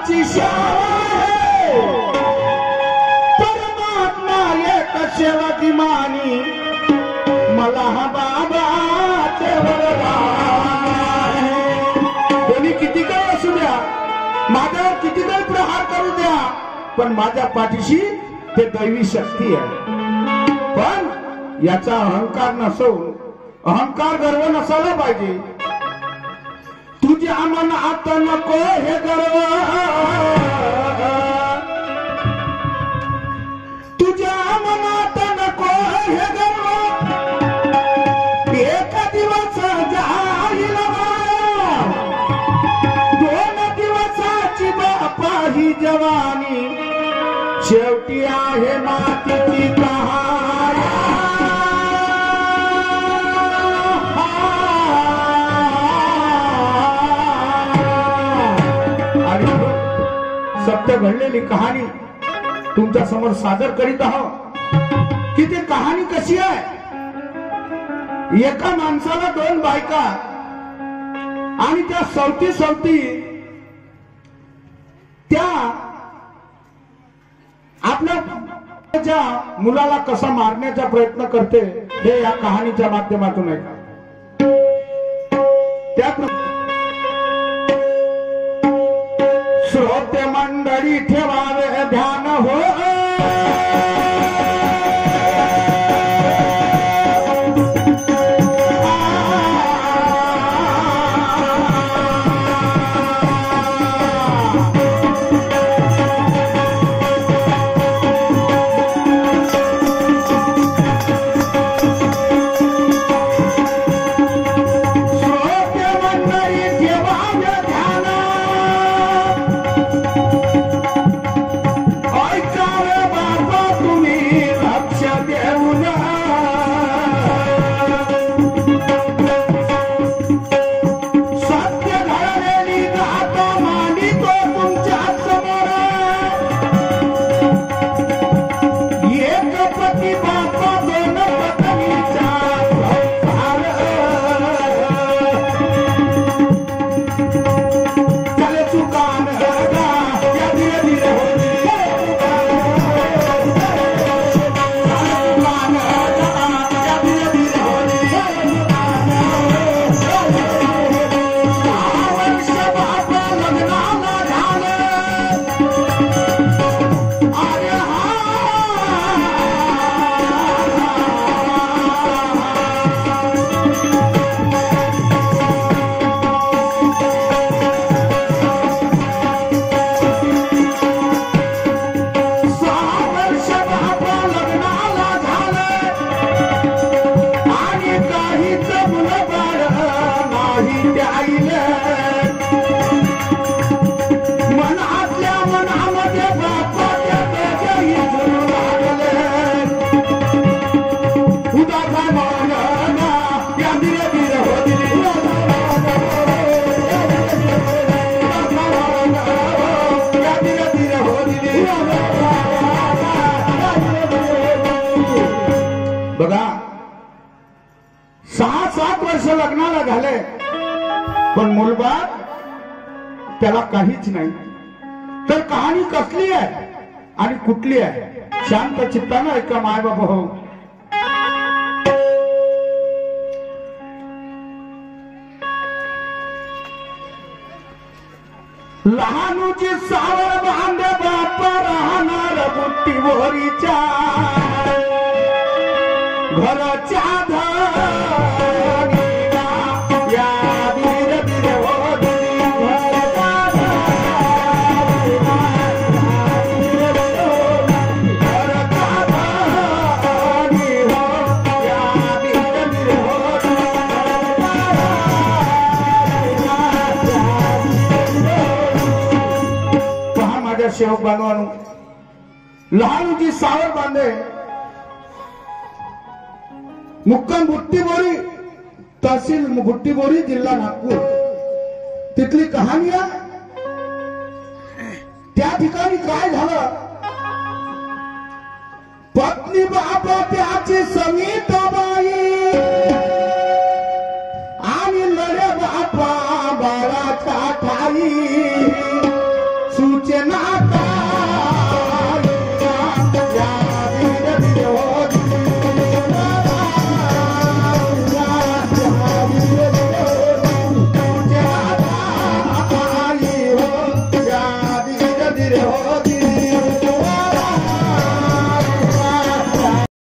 बाबाची सेवा परमात्मा एक सेवकी मानी मला हा बाबा कोणी किती काय असू द्या माझ्यावर किती काही प्रहार करू द्या पण माझ्या पाठीशी ते दैवी शक्ती आहे पण याचा अहंकार नसून अहंकार गर्व नसायला पाहिजे तुझ्या मनात नको हे गर्व तुझ्या मनात नको हे गर्व एक दिवस जाईल 2 दिवसाची बापा ही जवानी शेवटी आहे मातीची कहाणी सत्य घडलेली कहाणी तुमच्या समोर सादर करीत आहोत की ती कहाणी कशी आहे एका माणसाला 2 बायका आणि त्या सवती त्या आपल्या मुलाला कसा मारण्याचा प्रयत्न करते हे या कहाणीच्या माध्यमातून आहे त्या श्रोते मंडळी ठेवावे ध्यान हो बघा 6-7 वर्ष लग्नाला झाले पण मुलबाळ त्याला काहीच नाही तर कहाणी कसली आहे आणि कुठली आहे शांत चित्तानं ऐका माय बाबा हो लहानूची सावर बांधे बाप राहणार बुट्टीवरीच्या घरच्या शेवक बांधवानो लहानूची सावर बांधे मुक्काम बुट्टीबोरी तहसील बुट्टीबोरी जिल्हा नागपूर तिथली कहाणी आहे त्या ठिकाणी काय झालं पत्नी बाप त्याची समीत